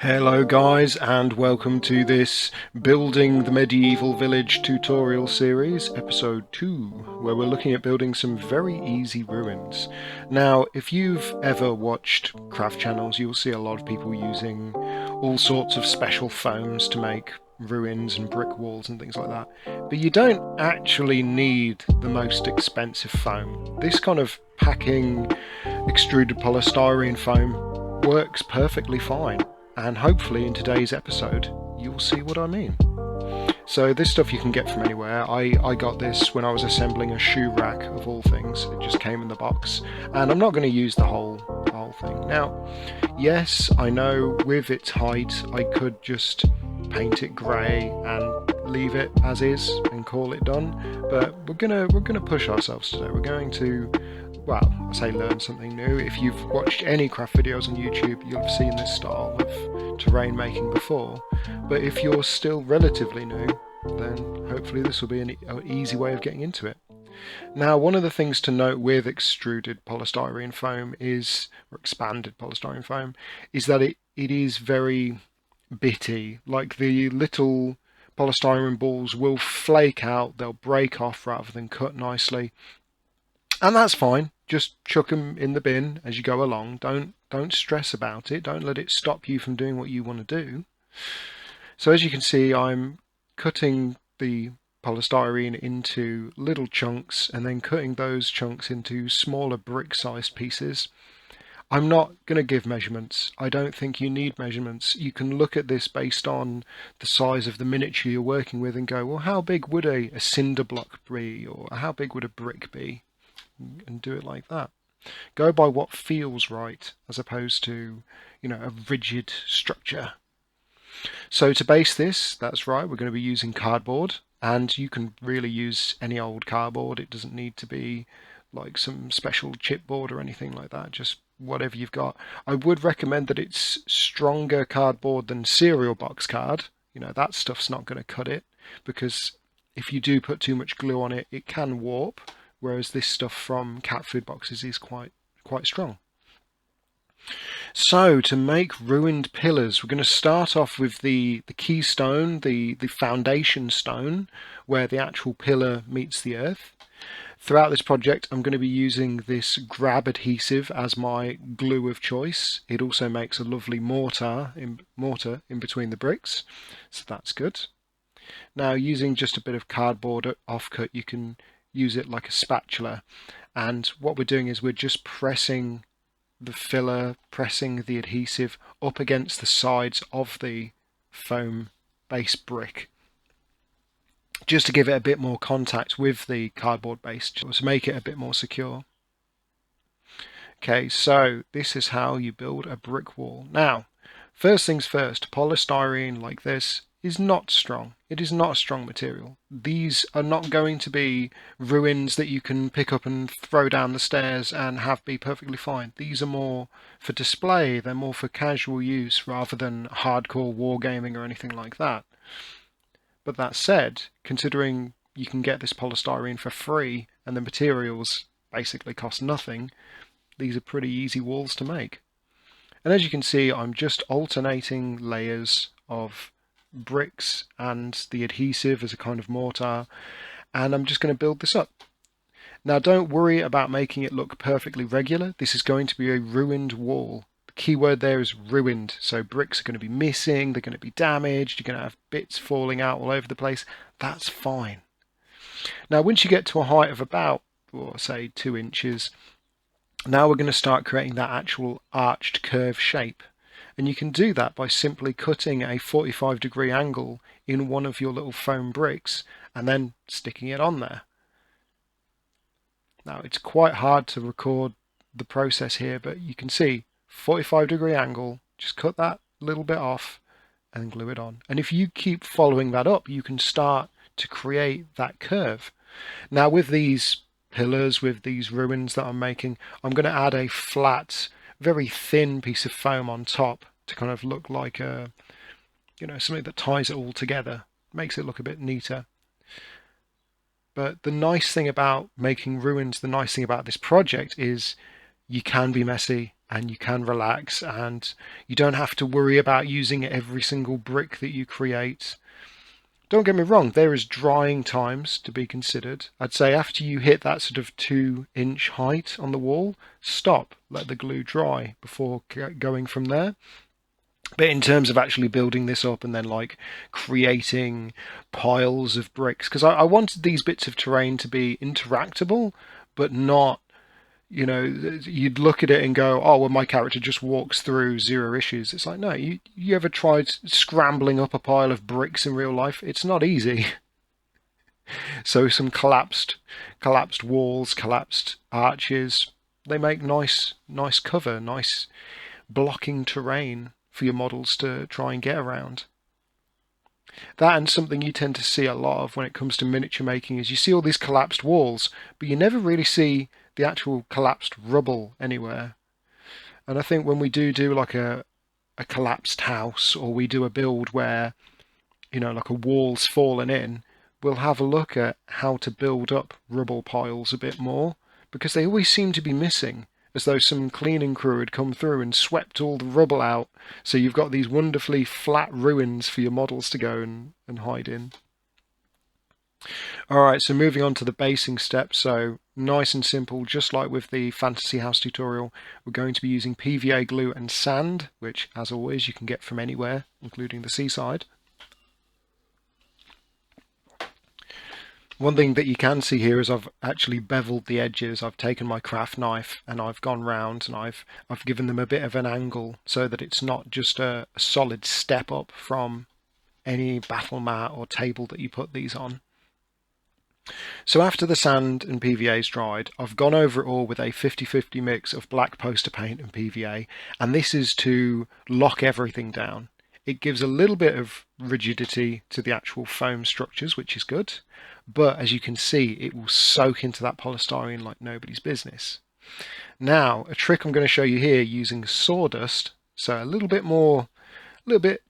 Hello guys, and welcome to this Building the Medieval Village tutorial series, episode 2, where we're looking at building some very easy ruins. Now, if you've ever watched craft channels, you'll see a lot of people using all sorts of special foams to make ruins and brick walls and things like that. But you don't actually need the most expensive foam. This kind of packing extruded polystyrene foam works perfectly fine. And hopefully in today's episode you'll see what I mean. So this stuff you can get from anywhere. I got this when I was assembling a shoe rack of all things. It just came in the box, and I'm not going to use the whole thing. Now, yes, I know with its height I could just paint it grey and leave it as is and call it done, but we're gonna push ourselves today. We're going to, well, I say learn something new. If you've watched any craft videos on YouTube, you'll have seen this style of terrain making before, but if you're still relatively new, then hopefully this will be an easy way of getting into it. Now, one of the things to note with extruded polystyrene foam is, or expanded polystyrene foam, is that it is very bitty. Like, the little polystyrene balls will flake out, they'll break off rather than cut nicely. And that's fine. Just chuck them in the bin as you go along. Don't stress about it. Don't let it stop you from doing what you want to do. So as you can see, I'm cutting the polystyrene into little chunks and then cutting those chunks into smaller brick-sized pieces. I'm not going to give measurements. I don't think you need measurements. You can look at this based on the size of the miniature you're working with and go, well, how big would a cinder block be, or how big would a brick be? And do it like that. Go by what feels right as opposed to, a rigid structure. So to base this, that's right, we're going to be using cardboard, and you can really use any old cardboard. It doesn't need to be like some special chipboard or anything like that, just whatever you've got. I would recommend that it's stronger cardboard than cereal box card. That stuff's not going to cut it, because if you do put too much glue on it, it can warp, whereas this stuff from cat food boxes is quite strong. So to make ruined pillars, we're going to start off with the keystone, the foundation stone, where the actual pillar meets the earth. Throughout this project, I'm going to be using this grab adhesive as my glue of choice. It also makes a lovely mortar in between the bricks, so that's good. Now, using just a bit of cardboard offcut, you can use it like a spatula, and what we're doing is we're just pressing the filler, pressing the adhesive up against the sides of the foam base brick, just to give it a bit more contact with the cardboard base, to make it a bit more secure. Okay, so this is how you build a brick wall. Now, first things first, polystyrene like this is not strong. It is not a strong material. These are not going to be ruins that you can pick up and throw down the stairs and have be perfectly fine. These are more for display. They're more for casual use rather than hardcore wargaming or anything like that. But that said, considering you can get this polystyrene for free and the materials basically cost nothing, these are pretty easy walls to make. And as you can see, I'm just alternating layers of bricks and the adhesive as a kind of mortar, and I'm just going to build this up. Now, don't worry about making it look perfectly regular. This is going to be a ruined wall. The key word there is ruined, so bricks are going to be missing, they're going to be damaged, you're going to have bits falling out all over the place. That's fine. Now, once you get to a height of about, or say 2 inches, now we're going to start creating that actual arched curve shape. And you can do that by simply cutting a 45-degree angle in one of your little foam bricks and then sticking it on there. Now, it's quite hard to record the process here, but you can see 45-degree angle, just cut that little bit off and glue it on. And if you keep following that up, you can start to create that curve. Now, with these pillars, with these ruins that I'm making, I'm going to add a flat, very thin piece of foam on top to kind of look like a, something that ties it all together, makes it look a bit neater. But the nice thing about making ruins, the nice thing about this project is you can be messy and you can relax, and you don't have to worry about using every single brick that you create. Don't get me wrong, there is drying times to be considered. I'd say after you hit that sort of 2-inch height on the wall, stop, let the glue dry before going from there. But in terms of actually building this up and then like creating piles of bricks, because I wanted these bits of terrain to be interactable, but not, you know, you'd look at it and go, oh, well, my character just walks through, zero issues. It's like, no, you ever tried scrambling up a pile of bricks in real life? It's not easy. So some collapsed walls, collapsed arches, they make nice cover, nice blocking terrain for your models to try and get around. That, and something you tend to see a lot of when it comes to miniature making, is you see all these collapsed walls, but you never really see the actual collapsed rubble anywhere. And I think when we do like a collapsed house, or we do a build where, you know, like a wall's fallen in, we'll have a look at how to build up rubble piles a bit more, because they always seem to be missing, as though some cleaning crew had come through and swept all the rubble out, so you've got these wonderfully flat ruins for your models to go and hide in. Alright, so moving on to the basing steps. So nice and simple, just like with the Fantasy House tutorial, we're going to be using PVA glue and sand, which as always you can get from anywhere, including the seaside. One thing that you can see here is I've actually beveled the edges. I've taken my craft knife and I've gone round and I've given them a bit of an angle, so that it's not just a solid step up from any battle mat or table that you put these on. So after the sand and PVA is dried, I've gone over it all with a 50-50 mix of black poster paint and PVA, and this is to lock everything down. It gives a little bit of rigidity to the actual foam structures, which is good, but as you can see, it will soak into that polystyrene like nobody's business. Now, a trick I'm going to show you here using sawdust, so a little bit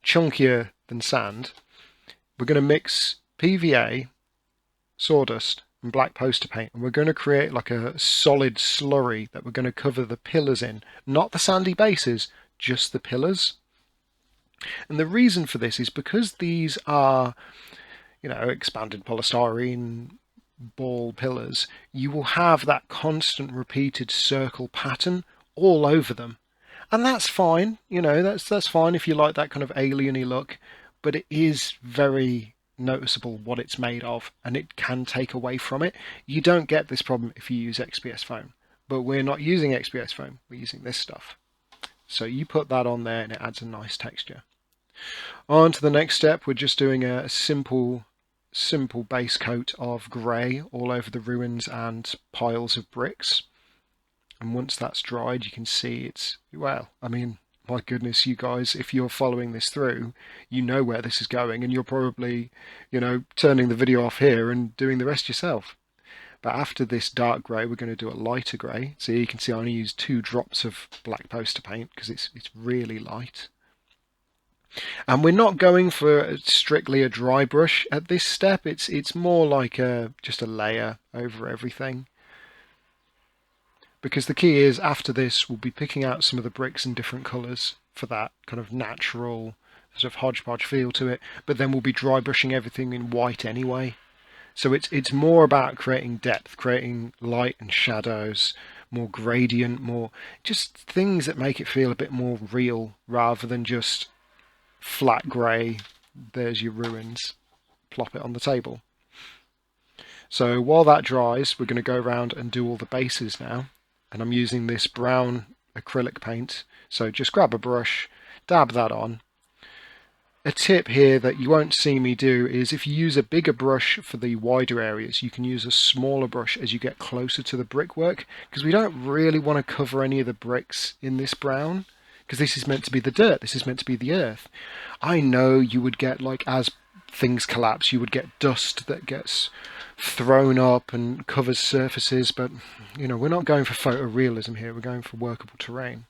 chunkier than sand. We're going to mix PVA, sawdust and black poster paint, and we're going to create like a solid slurry that we're going to cover the pillars in, not the sandy bases, just the pillars. And the reason for this is because these are, you know, expanded polystyrene ball pillars, you will have that constant repeated circle pattern all over them. And that's fine, you know, that's fine if you like that kind of alien-y look, but it is very noticeable what it's made of, and it can take away from it. You don't get this problem if you use XPS foam, but we're not using XPS foam, we're using this stuff. So you put that on there and it adds a nice texture. On to the next step, we're just doing a simple base coat of grey all over the ruins and piles of bricks. And once that's dried, you can see it's, well, I mean, my goodness, you guys, if you're following this through, you know where this is going, and you're probably, you know, turning the video off here and doing the rest yourself. But after this dark grey, we're going to do a lighter grey. So you can see I only used 2 drops of black poster paint because it's really light. And we're not going for strictly a dry brush at this step. It's more like just a layer over everything. Because the key is, after this, we'll be picking out some of the bricks in different colours for that kind of natural sort of hodgepodge feel to it. But then we'll be dry brushing everything in white anyway. So it's more about creating depth, creating light and shadows, more gradient, more just things that make it feel a bit more real rather than just flat grey, there's your ruins, plop it on the table. So while that dries, we're going to go around and do all the bases now. And I'm using this brown acrylic paint. So just grab a brush, dab that on. A tip here that you won't see me do is if you use a bigger brush for the wider areas, you can use a smaller brush as you get closer to the brickwork, because we don't really want to cover any of the bricks in this brown, because this is meant to be the dirt, this is meant to be the earth. I know you would get, like, as things collapse, you would get dust that gets thrown up and covers surfaces, but you know, we're not going for photorealism here, we're going for workable terrain.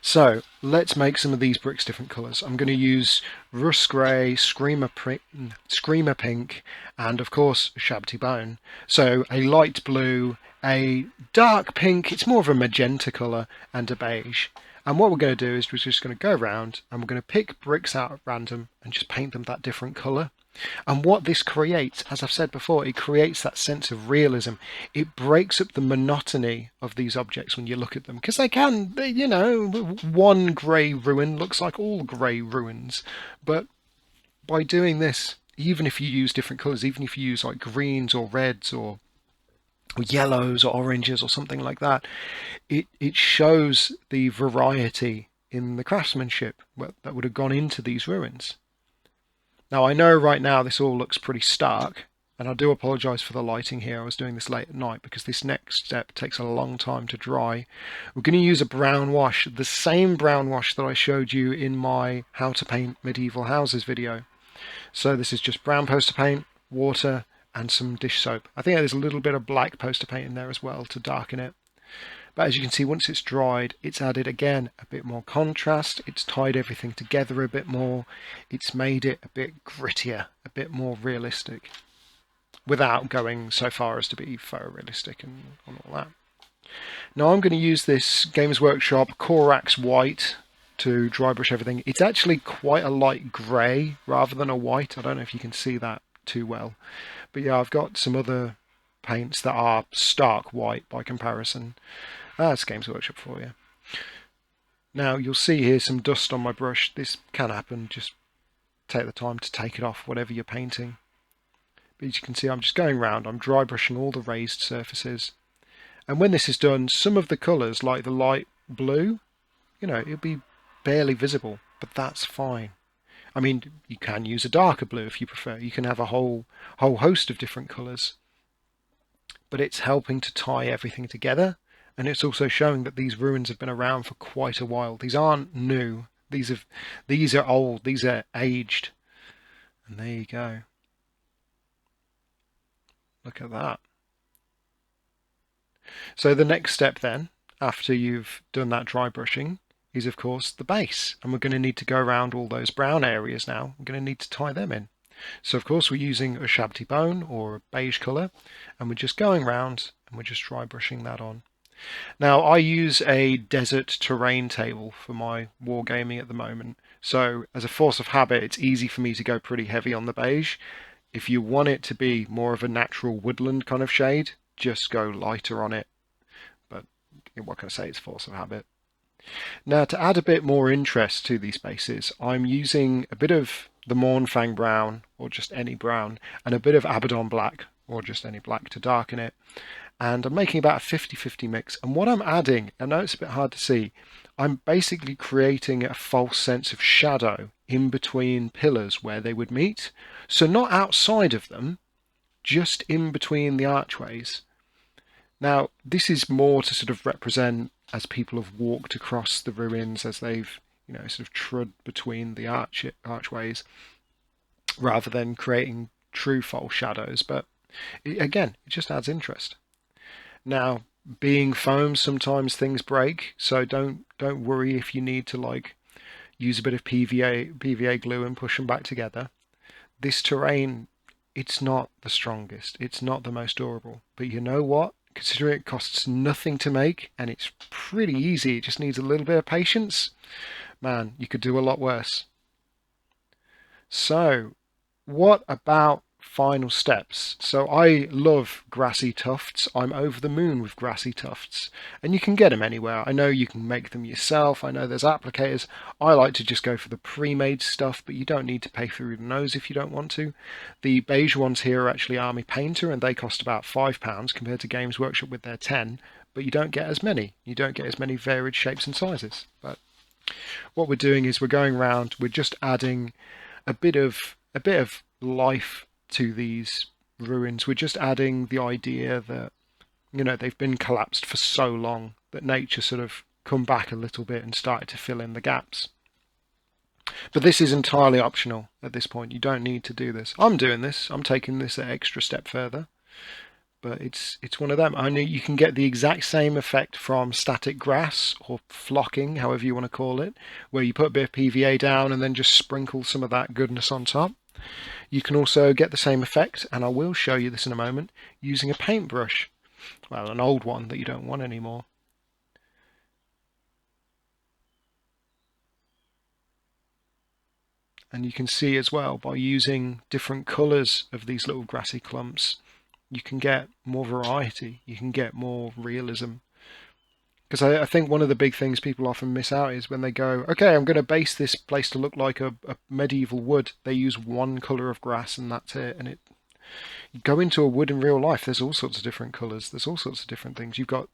So let's make some of these bricks different colours. I'm going to use rust grey, screamer pink, and of course shabty bone. So a light blue, a dark pink, it's more of a magenta colour, and a beige. And what we're going to do is we're just going to go around and we're going to pick bricks out at random and just paint them that different colour. And what this creates, as I've said before, it creates that sense of realism. It breaks up the monotony of these objects when you look at them, because you know, one grey ruin looks like all grey ruins. But by doing this, even if you use different colours, even if you use like greens or reds or yellows or oranges or something like that, it shows the variety in the craftsmanship that would have gone into these ruins. Now I know right now this all looks pretty stark, and I do apologise for the lighting here. I was doing this late at night because this next step takes a long time to dry. We're going to use a brown wash, the same brown wash that I showed you in my How to Paint Medieval Houses video. So this is just brown poster paint, water, and some dish soap. I think there's a little bit of black poster paint in there as well to darken it. But as you can see, once it's dried, it's added again a bit more contrast, it's tied everything together a bit more, it's made it a bit grittier, a bit more realistic, without going so far as to be photorealistic and all that. Now I'm going to use this Games Workshop Corax White to dry brush everything. It's actually quite a light grey rather than a white. I don't know if you can see that too well. But yeah, I've got some other paints that are stark white by comparison. That's Games Workshop for you. Now you'll see here some dust on my brush. This can happen, just take the time to take it off whatever you're painting. But as you can see, I'm just going around, I'm dry brushing all the raised surfaces. And when this is done, some of the colours, like the light blue, you know, it'll be barely visible, but that's fine. I mean, you can use a darker blue if you prefer. You can have a whole host of different colours. But it's helping to tie everything together. And it's also showing that these ruins have been around for quite a while. These aren't new. These are old. These are aged. And there you go. Look at that. So the next step then, after you've done that dry brushing, is of course the base. And we're going to need to go around all those brown areas now. We're going to need to tie them in. So of course we're using a shabty bone or a beige colour, and we're just going around and we're just dry brushing that on. Now I use a desert terrain table for my wargaming at the moment, so as a force of habit it's easy for me to go pretty heavy on the beige. If you want it to be more of a natural woodland kind of shade, just go lighter on it, but what can I say, it's force of habit. Now to add a bit more interest to these bases, I'm using a bit of the Mornfang brown, or just any brown, and a bit of Abaddon black, or just any black to darken it. And I'm making about a 50-50 mix. And what I'm adding, I know it's a bit hard to see, I'm basically creating a false sense of shadow in between pillars where they would meet. So not outside of them, just in between the archways. Now, this is more to sort of represent as people have walked across the ruins, as they've, you know, sort of trod between the archways, rather than creating true false shadows. But again, it just adds interest. Now, being foam, sometimes things break, so don't worry if you need to like use a bit of PVA glue and push them back together. This terrain, it's not the strongest, it's not the most durable, but you know what? Considering it costs nothing to make and it's pretty easy, it just needs a little bit of patience, man, you could do a lot worse. So, what about final steps? So I love grassy tufts. I'm over the moon with grassy tufts, and you can get them anywhere. I know you can make them yourself. I know there's applicators. I like to just go for the pre-made stuff, but you don't need to pay through the nose if you don't want to. The beige ones here are actually Army Painter, and they cost about £5 compared to Games Workshop with their 10, but you don't get as many. You don't get as many varied shapes and sizes. But what we're doing is we're going around, we're just adding a bit of life to these ruins. We're just adding the idea that, you know, they've been collapsed for so long that nature sort of come back a little bit and started to fill in the gaps. But this is entirely optional at this point. You don't need to do this. I'm doing this. I'm taking this an extra step further. but it's one of them. I know you can get the exact same effect from static grass or flocking, however you want to call it, where you put a bit of PVA down and then just sprinkle some of that goodness on top. You can also get the same effect, and I will show you this in a moment, using a paintbrush. Well, an old one that you don't want anymore. And you can see as well, by using different colours of these little grassy clumps, you can get more variety, you can get more realism. Because I think one of the big things people often miss out is when they go, okay, I'm going to base this place to look like a medieval wood. They use one colour of grass and that's it. And you go into a wood in real life, there's all sorts of different colours. There's all sorts of different things. You've got,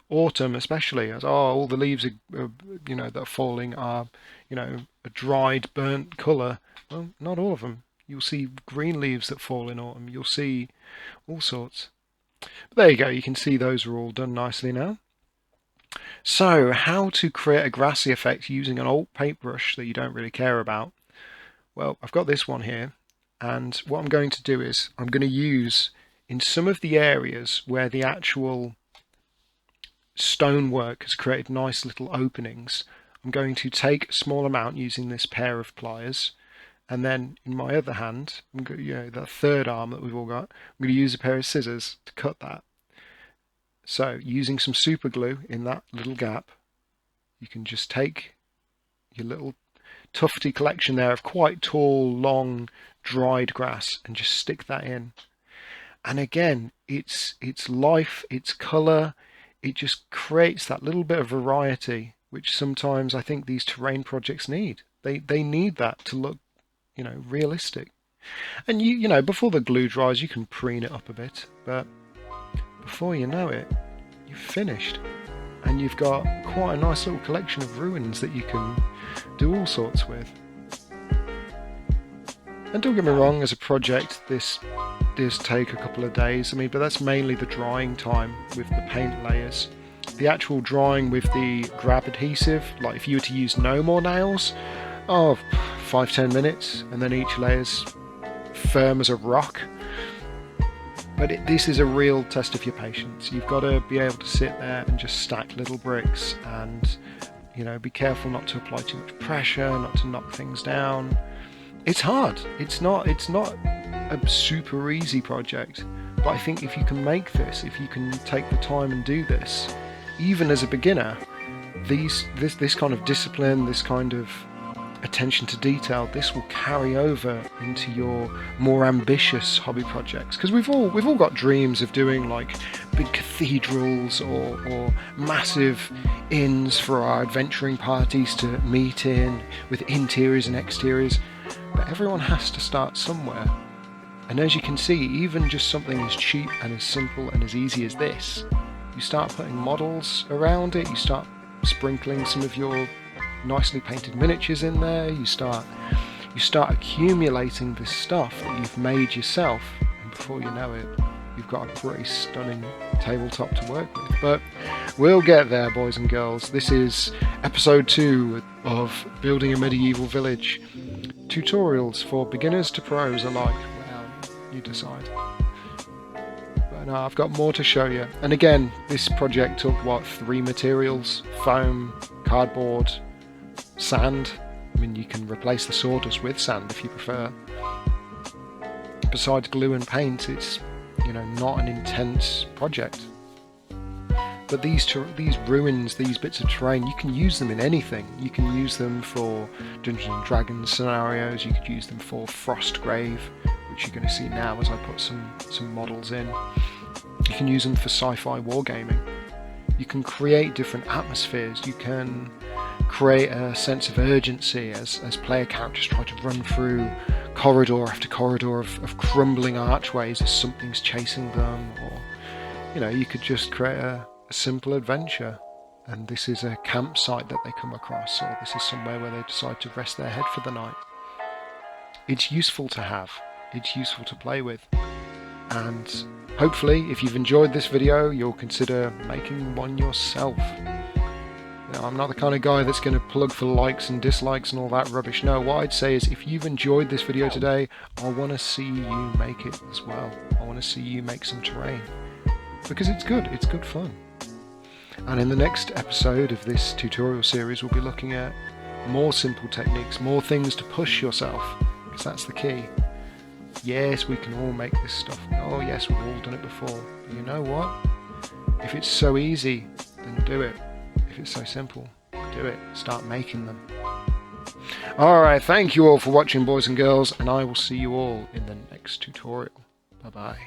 autumn especially, as all the leaves are, that are falling are, a dried, burnt colour. Well, not all of them. You'll see green leaves that fall in autumn. You'll see all sorts. But there you go. You can see those are all done nicely now. So, how to create a grassy effect using an old paintbrush that you don't really care about? Well, I've got this one here, and what I'm going to do is I'm going to use, in some of the areas where the actual stonework has created nice little openings, I'm going to take a small amount using this pair of pliers, and then in my other hand, that third arm that we've all got, I'm going to use a pair of scissors to cut that. So using some super glue in that little gap, you can just take your little tufty collection there of quite tall, long, dried grass and just stick that in. And again, it's life, it's colour, it just creates that little bit of variety, which sometimes I think these terrain projects need. They need that to look, realistic. And before the glue dries, you can preen it up a bit, but before you know it, you've finished. And you've got quite a nice little collection of ruins that you can do all sorts with. And don't get me wrong, as a project, this does take a couple of days. But that's mainly the drying time with the paint layers. The actual drying with the grab adhesive, like if you were to use no more nails, 5-10 minutes, and then each layer's firm as a rock. But this is a real test of your patience. You've got to be able to sit there and just stack little bricks and, be careful not to apply too much pressure, not to knock things down. It's hard. It's not a super easy project. But I think if you can make this, if you can take the time and do this, even as a beginner, this kind of discipline, this kind of attention to detail, this will carry over into your more ambitious hobby projects, because we've all got dreams of doing like big cathedrals or massive inns for our adventuring parties to meet in, with interiors and exteriors, but everyone has to start somewhere. And as you can see, even just something as cheap and as simple and as easy as this, you start putting models around it, you start sprinkling some of your nicely painted miniatures in there, you start accumulating this stuff that you've made yourself, and before you know it, you've got a pretty stunning tabletop to work with. But we'll get there, boys and girls. This is episode 2 of Building a Medieval Village. Tutorials for beginners to pros alike. Well, you decide. But no, I've got more to show you. And again, this project took 3 materials: foam, cardboard, sand. You can replace the sawdust with sand if you prefer. Besides glue and paint, it's not an intense project. But these ruins, these bits of terrain, you can use them in anything. You can use them for Dungeons and Dragons scenarios. You could use them for Frostgrave, which you're going to see now as I put some models in. You can use them for sci-fi wargaming. You can create different atmospheres. You can create a sense of urgency as player characters try to run through corridor after corridor of crumbling archways as something's chasing them, or you could just create a simple adventure, and this is a campsite that they come across, or this is somewhere where they decide to rest their head for the night. It's useful to have, it's useful to play with, and hopefully if you've enjoyed this video, you'll consider making one yourself. I'm not the kind of guy that's going to plug for likes and dislikes and all that rubbish. No, what I'd say is, if you've enjoyed this video today, I want to see you make it as well. I want to see you make some terrain. because it's good fun. And in the next episode of this tutorial series, we'll be looking at more simple techniques, more things to push yourself, because that's the key. Yes, we can all make this stuff. Oh yes, we've all done it before. But you know what? If it's so easy, then do it. If it's so simple, do it. Start making them. Alright, thank you all for watching, boys and girls, and I will see you all in the next tutorial. Bye bye.